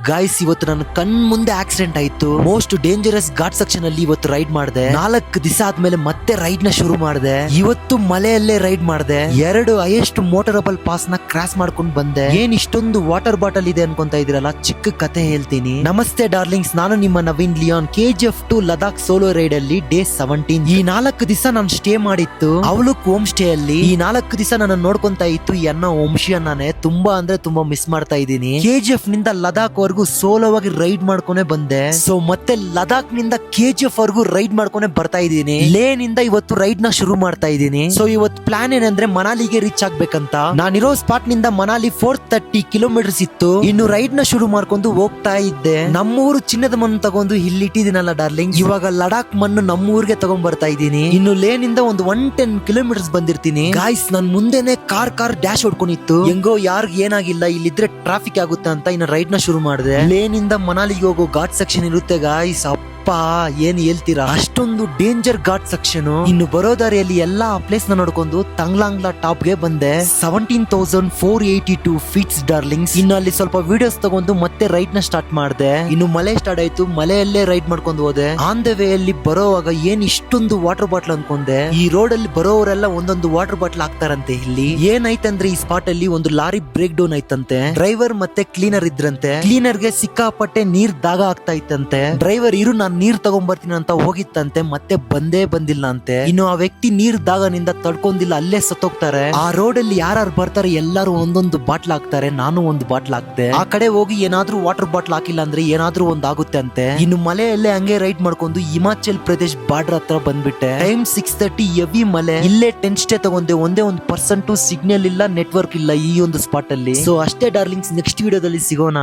Guys ಇವತ್ತು ನನ್ನ ಕಣ್ ಮುಂದೆ ಆಕ್ಸಿಡೆಂಟ್ ಆಯ್ತು. ಮೋಸ್ಟ್ ಡೇಂಜರಸ್ ಘಾಟ್ ಸೆಕ್ಷನ್ ಅಲ್ಲಿ ಇವತ್ತು ರೈಡ್ ಮಾಡಿದೆ. 4 ದಿವಸ ಆದ್ಮೇಲೆ ಮತ್ತೆ ರೈಡ್ ನ ಶುರು ಮಾಡಿದೆ. ಇವತ್ತು ಮಲೆಯಲ್ಲೇ ರೈಡ್ ಮಾಡಿದೆ. 2 ಹೈಯೆಸ್ಟ್ ಮೋಟರಬಲ್ ಪಾಸ್ ನ ಕ್ರಾಸ್ ಮಾಡ್ಕೊಂಡು ಬಂದೆ. ಏನ್ ಇಷ್ಟೊಂದು ವಾಟರ್ ಬಾಟಲ್ ಇದೆ ಅನ್ಕೊಂತ ಇದೀರಲ್ಲ, ಚಿಕ್ಕ ಕತೆ ಹೇಳ್ತೀನಿ. ನಮಸ್ತೆ ಡಾರ್ಲಿಂಗ್ಸ್, ನಾನು ನಿಮ್ಮ Naveen Leon. KGF to Ladakh solo ride ಅಲ್ಲಿ ಡೇ 17. ಈ 4 ದಿವಸ ನಾನು ಸ್ಟೇ ಮಾಡಿತ್ತು ಅವಳು ಹೋಮ್ ಸ್ಟೇ ಅಲ್ಲಿ. ಈ 4 ದಿವಸ ನನ್ನ ನೋಡ್ಕೊಂತ ಇತ್ತು ಈ ಅನ್ನ ವಂಶಿಯನ್ನೇ. ತುಂಬಾ ಅಂದ್ರೆ ತುಂಬಾ ಮಿಸ್ ಮಾಡ್ತಾ ಇದ್ದೀನಿ. KGF ನಿಂದ ಲದಾಖ್ ವರ್ಗು ಸೋಲೋವಾಗಿ ರೈಡ್ ಮಾಡ್ಕೊಂಡೆ ಬಂದೆ. ಸೊ ಮತ್ತೆ ಲದಾಖ್ ನಿಂದ KGF ವರ್ಗು ರೈಡ್ ಮಾಡ್ಕೊಂಡೆ ಬರ್ತಾ ಇದ್ದೀನಿ. ಲೇ ನಿಂದ ಇವತ್ತು ರೈಡ್ ನ ಶುರು ಮಾಡ್ತಾ ಇದ್ದೀನಿ. ಸೊ ಇವತ್ತು ಪ್ಲಾನ್ ಏನಂದ್ರೆ ಮನಾಲಿಗೆ ರೀಚ್ ಆಗ್ಬೇಕಂತ. ನಾನಿರೋ ಸ್ಪಾಟ್ ನಿಂದ ಮನಾಲಿ 430 ಕಿಲೋಮೀಟರ್ಸ್ ಇತ್ತು. ಇನ್ನು ರೈಡ್ ನ ಶುರು ಮಾಡ್ಕೊಂಡು ಹೋಗ್ತಾ ಇದ್ದೆ. ನಮ್ಮೂರು ಚಿನ್ನದ ಮಣ್ಣು ತಗೊಂಡು ಇಲ್ಲಿ ಇಟ್ಟಿದ್ದೀನಲ್ಲ ಡಾರ್ಲಿಂಗ್, ಇವಾಗ ಲಡಾಖ್ ಮಣ್ಣು ನಮ್ಮೂರ್ಗೆ ತಗೊಂಡ್ ಬರ್ತಾ ಇದ್ದೀನಿ. ಇನ್ನು ಲೇನಿಂದ ಒಂದು 110 ಕಿಲೋಮೀಟರ್ಸ್ ಬಂದಿರ್ತೀನಿ. ಗಾಯ್ಸ್ ನನ್ ಮುಂದೆನೆ ಕಾರ್ ಡ್ಯಾಶ್ ಹೊಡ್ಕೊಂಡಿತ್ತು. ಹೆಂಗೋ ಯಾರ್ಗ್ ಏನಾಗಿಲ್ಲ, ಇಲ್ಲಿದ್ರೆ ಟ್ರಾಫಿಕ್ ಆಗುತ್ತೆ ಅಂತ ಇನ್ನು ರೈಡ್ ನ ಶುರು ಮಾಡಿದೆ. ಲೇನಿಂದ ಮನಾಲಿಗೆ ಹೋಗೋ ಘಾಟ್ ಸೆಕ್ಷನ್ ಇರುತ್ತೆ ಗಾಯ್ಸ್. ಏನ್ ಹೇಳ್ತೀರಾ, ಅಷ್ಟೊಂದು ಡೇಂಜರ್ ಘಾಟ್ ಸೆಕ್ಷನ್. ಇನ್ನು ಬರೋ ದಾರಿಯಲ್ಲಿ ಎಲ್ಲಾ ಪ್ಲೇಸ್ ನ ನೋಡ್ಕೊಂಡು ತಂಗ್ಲಾಂಗ್ಲಾ ಟಾಪ್ ಗೆ ಬಂದೆ. 17,482 ಫೀಟ್ಸ್ ಡಾರ್ಲಿಂಗ್ಸ್. ಇನ್ನು ಅಲ್ಲಿ ಸ್ವಲ್ಪ ವಿಡಿಯೋಸ್ ತಗೊಂಡು ಮತ್ತೆ ರೈಡ್ ನ ಸ್ಟಾರ್ಟ್ ಮಾಡಿದೆ. ಇನ್ನು ಮಳೆ ಸ್ಟಾರ್ಟ್ ಆಯ್ತು. ಮಲೆಯಲ್ಲೇ ರೈಡ್ ಮಾಡ್ಕೊಂಡು ಹೋದೆ. ಆನ್ ದ ವೇ ಅಲ್ಲಿ ಬರೋವಾಗ ಏನ್ ಇಷ್ಟೊಂದು ವಾಟರ್ ಬಾಟ್ಲ್ ಅನ್ಕೊಂಡೆ. ಈ ರೋಡ್ ಅಲ್ಲಿ ಬರೋರೆಲ್ಲ ಒಂದೊಂದು ವಾಟರ್ ಬಾಟ್ಲ್ ಹಾಕ್ತಾರಂತೆ. ಇಲ್ಲಿ ಏನಾಯ್ತಂದ್ರೆ ಈ ಸ್ಪಾಟ್ ಅಲ್ಲಿ ಒಂದು ಲಾರಿ ಬ್ರೇಕ್ ಡೌನ್ ಆಯ್ತಂತೆ. ಡ್ರೈವರ್ ಮತ್ತೆ ಕ್ಲೀನರ್ ಇದ್ರಂತೆ. ಕ್ಲೀನರ್ ಗೆ ಸಿಕ್ಕಾಪಟ್ಟೆ ನೀರ್ ದಾಗ ಆಗ್ತಾ ಇತ್ತಂತೆ. ಡ್ರೈವರ್ ನಾನ್ ನೀರ್ ತಗೊಂಡ್ಬರ್ತೀನಿ ಅಂತ ಹೋಗಿತ್ತಂತೆ, ಮತ್ತೆ ಬಂದೇ ಬಂದಿಲ್ಲ ಅಂತೆ. ಇನ್ನು ಆ ವ್ಯಕ್ತಿ ನೀರ್ ದಾಗನಿಂದ ತಡ್ಕೊಂಡಿಲ್ಲ, ಅಲ್ಲೇ ಸತ್ತೋಗ್ತಾರೆ. ಆ ರೋಡ್ ಅಲ್ಲಿ ಯಾರು ಬರ್ತಾರೆ ಎಲ್ಲಾರು ಒಂದೊಂದು ಬಾಟ್ಲ್ ಹಾಕ್ತಾರೆ. ನಾನು ಒಂದು ಬಾಟ್ಲ್ ಹಾಕ್ದೆ. ಆ ಕಡೆ ಹೋಗಿ ಏನಾದ್ರೂ ವಾಟರ್ ಬಾಟ್ಲ್ ಹಾಕಿಲ್ಲ ಅಂದ್ರೆ ಏನಾದ್ರೂ ಒಂದ್ ಆಗುತ್ತೆ ಅಂತೆ. ಇನ್ನು ಮಲೆಯಲ್ಲೇ ಹಂಗೆ ರೈಡ್ ಮಾಡ್ಕೊಂಡು ಹಿಮಾಚಲ್ ಪ್ರದೇಶ್ ಬಾರ್ಡರ್ ಹತ್ರ ಬಂದ್ಬಿಟ್ಟೆ. ಟೈಮ್ 6:30, ಹೆವಿ ಮಲೆ. ಇಲ್ಲೇ ಟೆಂಟ್ ಸ್ಟೇ ತಗೊಂಡೆ. ಒಂದೇ 1% ಸಿಗ್ನಲ್ ಇಲ್ಲ, ನೆಟ್ವರ್ಕ್ ಇಲ್ಲ ಈ ಒಂದು ಸ್ಪಾಟ್ ಅಲ್ಲಿ. ಸೊ ಅಷ್ಟೇ ಡಾರ್ಲಿಂಗ್ಸ್, ನೆಕ್ಸ್ಟ್ ವಿಡಿಯೋದಲ್ಲಿ ಸಿಗೋಣ.